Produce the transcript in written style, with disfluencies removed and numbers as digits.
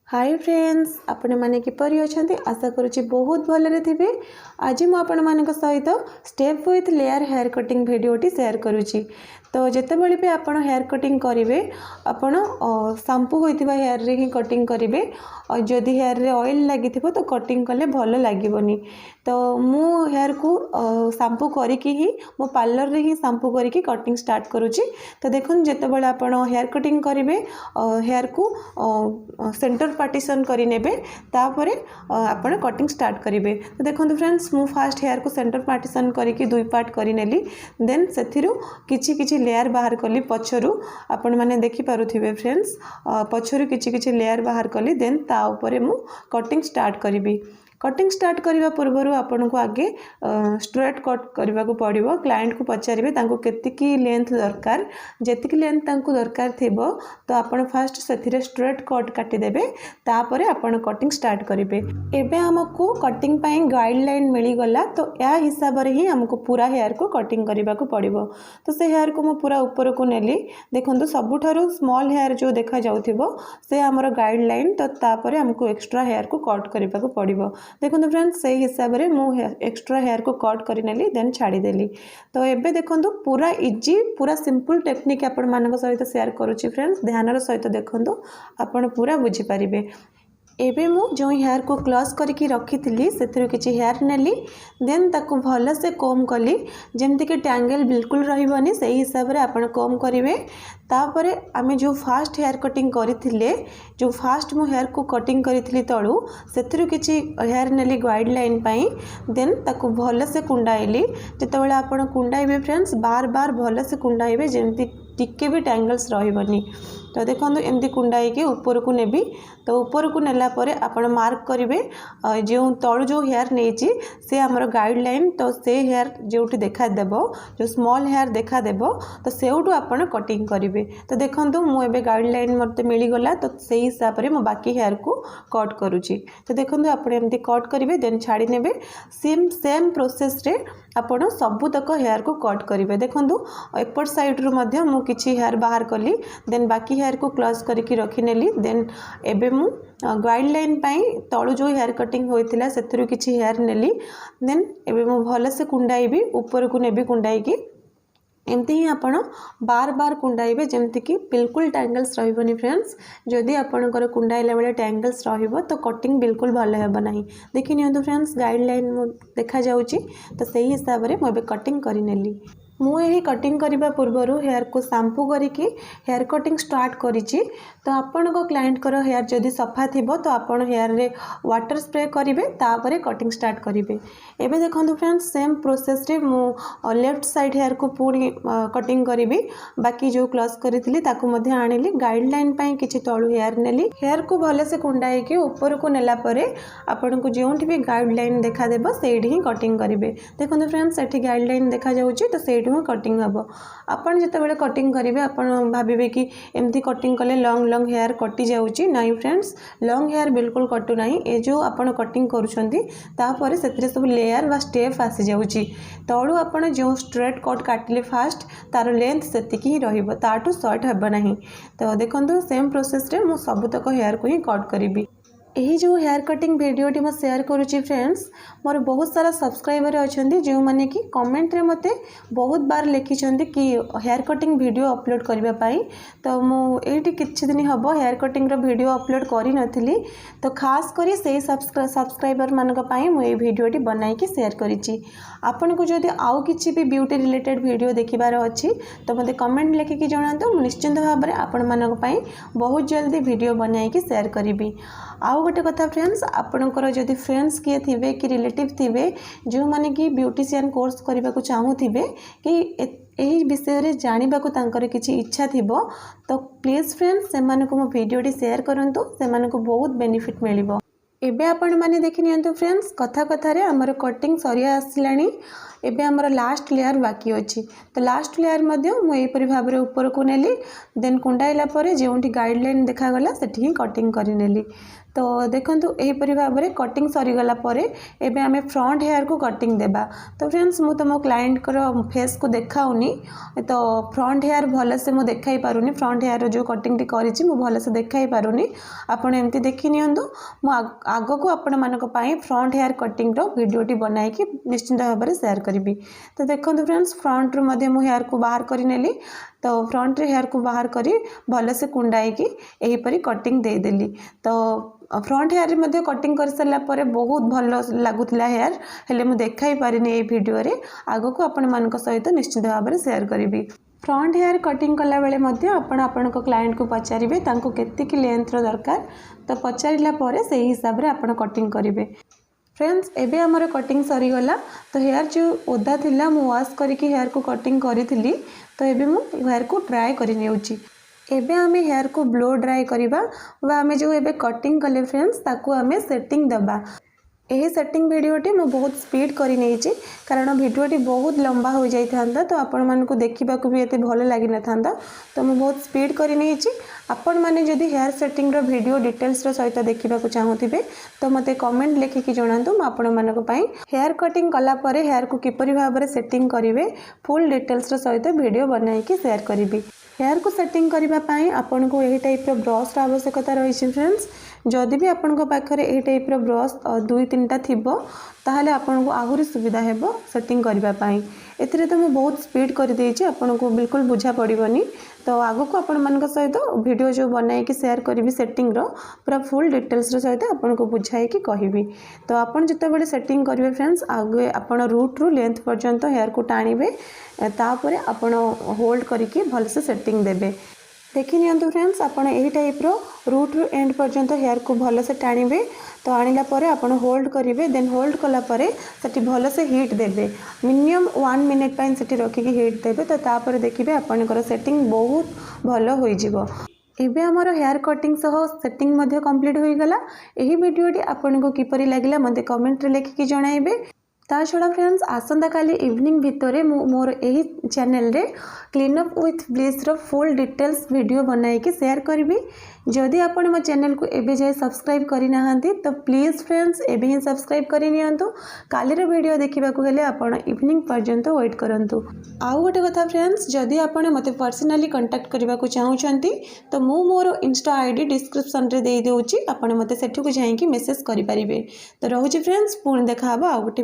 Hi friends, आपण माने किपरि अछंती आशा करूची बहुत भलरे थिबे। आज मु आपण मानक सहित step with layer hair cutting वीडियोटी शेयर करूची। तो जितेबले भी आप हेयर कटिंग करेंगे आपण शैम्पू होइथिबा हेयर रे ही कटिंग करेंगे और जदि हेयर रे ऑयल लगी तो कटिंग कले भल लगनी। तो मु हेयर को शैम्पू करिकी ही मो पार्लर रे ही शैम्पू करिकी कटिंग स्टार्ट करूची। तो देखुन जितेबले आप हेयर कटिंग करेंगे हेयर को सेंटर पार्टीशन करि नेबे तापरे आपण कटिंग स्टार्ट करेंगे। तो देखो फ्रेंड्स मु फास्ट हेयर को सेंटर पार्टीशन करिकी दुई पार्ट करि नेली देन सेथिरु किछि किछि लेयर बाहर कली पछरु आपण माने देखि पारुथिबे फ्रेंड्स पछरु किछि किछि लेयर बाहर कली देन ता ऊपर मु कटिंग स्टार्ट करिबी। कटिंग स्टार्ट करने पूर्व आपन को आगे स्ट्रेट कट करने को पड़ो। क्लाइंट को पचारे केतिकी लेंथ दरकार जेतिकी लेंथ तांको दरकार थिबो तो आपन फास्ट से स्ट्रेट कट काटिदेबे तापर आपन कटिंग स्टार्ट करेंगे। एबे हमको कटिंग पाई गाइडलाइन मिलीगला तो या हिसाब से ही हमको पूरा हेयर को कटिंग करने को पड़ो। तो से हेयर को मु पूरा ऊपर को नेली देखो सबुठारु स्मॉल हेयर जो देखा जाउथिबो से हमर गाइडलाइन तो तापर हमको एक्स्ट्रा हेयर को कट करने को पड़ो। देखो फ्रेंड्स से हिसाब से मुझे एक्स्ट्रा हेयर को कट कर नेली देन छाड़ीदेली। तो एबे देखो पूरा इजी पूरा सिंपल टेक्निक आपण मान सहित शेयर करुच्ची फ्रेंड्स ध्यान सहित देखो आपण पूरा बुझीपारे। एबे मु जो हेयर को क्लॉज करके रखी थी से किसी हेयर नेली देन ताको भल से कोम कली जमती कि टैंगल बिल्कुल रही से हिसाब से आपण कोम करेंगे। तापरे आमे जो फास्ट हेयर कटिंग करथिले जो फास्ट मु हेयर को कटिंग करी तलू से किसी हेयर नेली गाइडलाइन पाई देन ताको भल से कुंडाइली। जितेबाला आपण कुंडाइबे फ्रेंड्स बार बार भल से कुंडाइबे जमती टिके भी टैंगल्स रही। तो देखो एमती कुंडाई के ऊपर को नेबी। तो ऊपर को नेला परे आपण मार्क करेंगे जो तलू जो हेयर नहीं से आमर गाइडलाइन तो से हेयर जो देखा देव जो स्मॉल हेयर देखा देव तो सेउटू आपण कटिंग करेंगे। तो देखो मुझे गाइडलाइन मत मिलीगला तो से हिसाब से मो बाकी हेयर को कट करुच्ची। तो देखो आप एमती कट करेंगे देन छाड़ी नेबे सेम प्रोसेस रे आपण सबुतक हेयर को कट करेंगे। देखो एपट साइड रु मध्य मु किछि हेयर बाहर कली देन बाकी हेयर को क्लोज करके रखी नेली देन एबे मु गाइडलाइन पाई तलू जो हेयर कटिंग होइतिला सेथरु किछि हेयर नेली देन एबे मु भल से कुंडाइबी ऊपर को नेबी कुंडाई की एमती ही आपण बार बार कुंडाइबे जमती कि बिल्कुल टैंगल्स रहिबनी फ्रेंड्स। जदि आपणकर कुंडाइला बेले टैंगल्स रहिबो तो कटिंग बिल्कुल भल हेबो नाही। देखि नियंतु फ्रेंड्स गाइडलाइन देखा जाउची तो सही हिसाब रे मबे कटिंग करि नेली। मुझे कटिंग करने पूर्व हेयर को शैम्पू करके हेयर कटिंग स्टार्ट करिछि। तो आपण को क्लाइंट कर हेयर जदि सफा थिबो तो आपण हेयर रे वाटर स्प्रे करेंगे तापर कटिंग स्टार्ट करेंगे। एबे देखो फ्रेंड्स सेम प्रोसेस रे मु लेफ्ट साइड हेयर को पूरी कटिंग करी बाकी जो क्लॉज करी ताकू मध्य आनिली गाइडलाइन पाई किछि तळु हेयर नेली हेयर को भले से कुंडाई के ऊपर को नेला परे आपण को जोंठी भी गाइडलाइन देखा देबो सेठी ही कटिंग करेंगे। देखो फ्रेंड्स सेठी गाइडलाइन देखा जाउची तो सेठी कटिंग हम आपन जितेबाला कटिंग करेंगे आपन भाविबे कि एमती कटिंग कले लॉन्ग लॉन्ग हेयर कटि जाउची नहीं फ्रेंड्स लॉन्ग हेयर बिल्कुल कटू नहीं। ए जो आपन कटिंग करूछंती तापर सेतिरे सब लेयर वा स्टेप आसी जाउची तळु आपन जो स्ट्रेट कट काटिले फास्ट तार लेंथ सेतिकी ही रहिबो ताटू शॉर्ट हेबो नहीं। तो देखंतु सेम प्रोसेस रे मु सबुतक हेयर को ही कट करिबी। यही जो हेयर कटिंग वीडियोटी मैं शेयर करुच्ची फ्रेंड्स मोर बहुत सारा सब्सक्राइबर अच्छा जो मैंने कि कमेंट रे मते बहुत बार लिखिं कि हेयर कटिंग वीडियो अपलोड करने। तो मुझे किसी दिन हम हेयर कटिंग वीडियो अपलोड करी नथिली तो खास करी से सब्सक्राइबर मानी मुझे वीडियोटी बनाई शेयर करी। आपन को जदि आउ किसी भी ब्यूटी रिलेटेड वीडियो देखिबार अच्छी तो मते कमेंट लिखिकी जणातु निश्चिंत भाव में आपण मानक पई बहुत जल्दी वीडियो बनाई शेयर करी। आउ गोटे कथा फ्रेंड्स आपणकर जदि फ्रेंड्स किए थिबे कि रिलेटिव थिबे जो माने कि ब्यूटिशियन कोर्स करने को चाहूथिबे कि यही विषय रे जानिबा को तांकर किछि इच्छा थिबो तो प्लीज फ्रेंड्स से मानको मो वीडियोटी शेयर करंतु से मानको बहुत बेनिफिट मिलिबो। एबे आपण माने देखि नियंतु फ्रेंड्स कथा कथा रे हमर कटिंग सरिया आसिलानी एबे हमर लास्ट लेयर बाकी अछि। तो लास्ट लेयर मध्य मु एपरि भाबरे ऊपर को नेली देन कुंडाइला परे जेउंठी गाइडलाइन देखा गला सेठी ही कटिंग करि नेली। तो देखंतु एपरि भाबरे कटिंग सरी गला परे एबे हमें फ्रंट हेयर को कटिंग देबा। तो फ्रेंड्स मु तमो क्लाइंट को फेस को देखाउनी तो फ्रंट हेयर भले से मु देखाई पारुनी फ्रंट हेयर जो कटिंग टी करिछि मु भले से देखाई पारुनी आपण एमती देखि नियंतु मु आगो को आपण मानको पई फ्रंट हेयर कटिंग रो वीडियो टी बनाई कि निश्चित भाव में शेयर करी। तो देखंतु फ्रेंड्स फ्रंट रो मध्य मु हेयर को बाहर करि नेली। तो फ्रंट रे हेयर को बाहर करी भले से कुंडाई कि एही परी कटिंग दे देली। तो फ्रंट हेयर मध्य कटिंग कर सारा पर बहुत भल लगुला हेयर हेले मु देखाई पारिनी ए वीडियो रे आगो को आपण मानक सहित निश्चित भाव में शेयर करी। फ्रंट हेयर कटिंग कला बेले मध्य आपण क्लाइंट को पचारिबे तांको केतिकी लेंथ रो दरकार तो पचारिला परे सेही हिसाब रे आपण कटिंग करिवे। फ्रेंड्स एबे हमर कटिंग सरी गला। तो हेयर जो ओदा थिला मु वॉश करके हेयर को कटिंग करी तो एबे मु हेयर को ड्राई करि नेउची। एबे हमें हेयर को ब्लो ड्राई करिबा वा हमें जो एबे कटिंग कले फ्रेंड्स ताकू हमें सेटिंग दबा। यही सेटिंग वीडियोटी मु बहुत स्पीड करी नेइची कारण वीडियोटी बहुत लंबा हो जाई थांदा तो आपण मन को देखिबा को भी एते भलो लागि न थांदा। तो मु बहुत स्पीड करी नेइची। आपण माने जदि हेयर सेटिंग रो वीडियो डिटेल्स रो सहित देखिबा को चाहूथिबे तो मते कमेंट लेखि कि जणांतु म आपण मन को पई हेयर कटिंग कला परे हेयर को किपरि भाव रे सेटिंग करिवे फुल डिटेल्स रो सहित वीडियो बनाई कि शेयर करिबी। हेयर को सेटिंग करिबा पई आपण को एही टाइप रो ब्रश रो आवश्यकता रही फ्रेंड्स। जदि भी आपण को पाखरे एही टाइप रो ब्रश 2-3टा थिबो ताहले आपण को आहुरी सुविधा हेबो सेटिंग करिबा पई। एथिरे तो मैं बहुत स्पीड कर देइछि आपण को बिल्कुल बुझा पड़िबनी। तो आगो को आपण मन सहित वीडियो जो बनाई कि शेयर करी सेटिंग रो पूरा फुल डिटेल्स रो सहित आपण को बुझाई कि कहिबी। तो आपण जते बेले सेटिंग करिवे फ्रेंड्स आगे आपण रूट रू लेंथ पर्यंत हेयर को टाणीबे तापरे आपण होल्ड करके भल से सेटिंग देबे। देखि नियंतु फ्रेंड्स आपण एही टाइप रो रूट रू एंड पर्यंत हेयर को भल से टाणीबे। तो आनिला परे आपण होल्ड करिवे देन होल्ड कला परे सेठी भल से हीट देबे मिनिमम 1 मिनिट पई सेठी रखि कि हीट देबे। तो तापर देखिबे आपनकर सेटिंग बहुत भल होई जिवो। एबे हमर हेयर कटिंग सह सेटिंग मध्ये कंप्लीट होई गला। एही वीडियोटी आपन को किपरि लागिला मते कमेंट रे लिखि कि जणाइबे। ता छड़ा फ्रेंड्स आसंता काली इवनिंग भितरे मोर एही चैनल रे क्लीन अप विथ ब्लिस रो फुल डिटेल्स वीडियो बनाई कि शेयर करबी। जदि आपण मो चैनल को एबे जाय सब्सक्राइब करि नाहंती तो प्लीज फ्रेंड्स एबे ही सब्सक्राइब करि नियंतु। काली रो वीडियो देखिबा को हेले आपण इवनिंग पर्यंत वेट करंतु। आउ गोटे कथा फ्रेंड्स जदि आपण मते पर्सनली कांटेक्ट करबा को चाहुचंती तो मु मोर इंस्टा आईडी डिस्क्रिप्शन रे देई देउची आपण मते सेठु को जाई कि मेसेज करि परिबे। तो रहूची फ्रेंड्स पुन देखा हबो आउ गोटे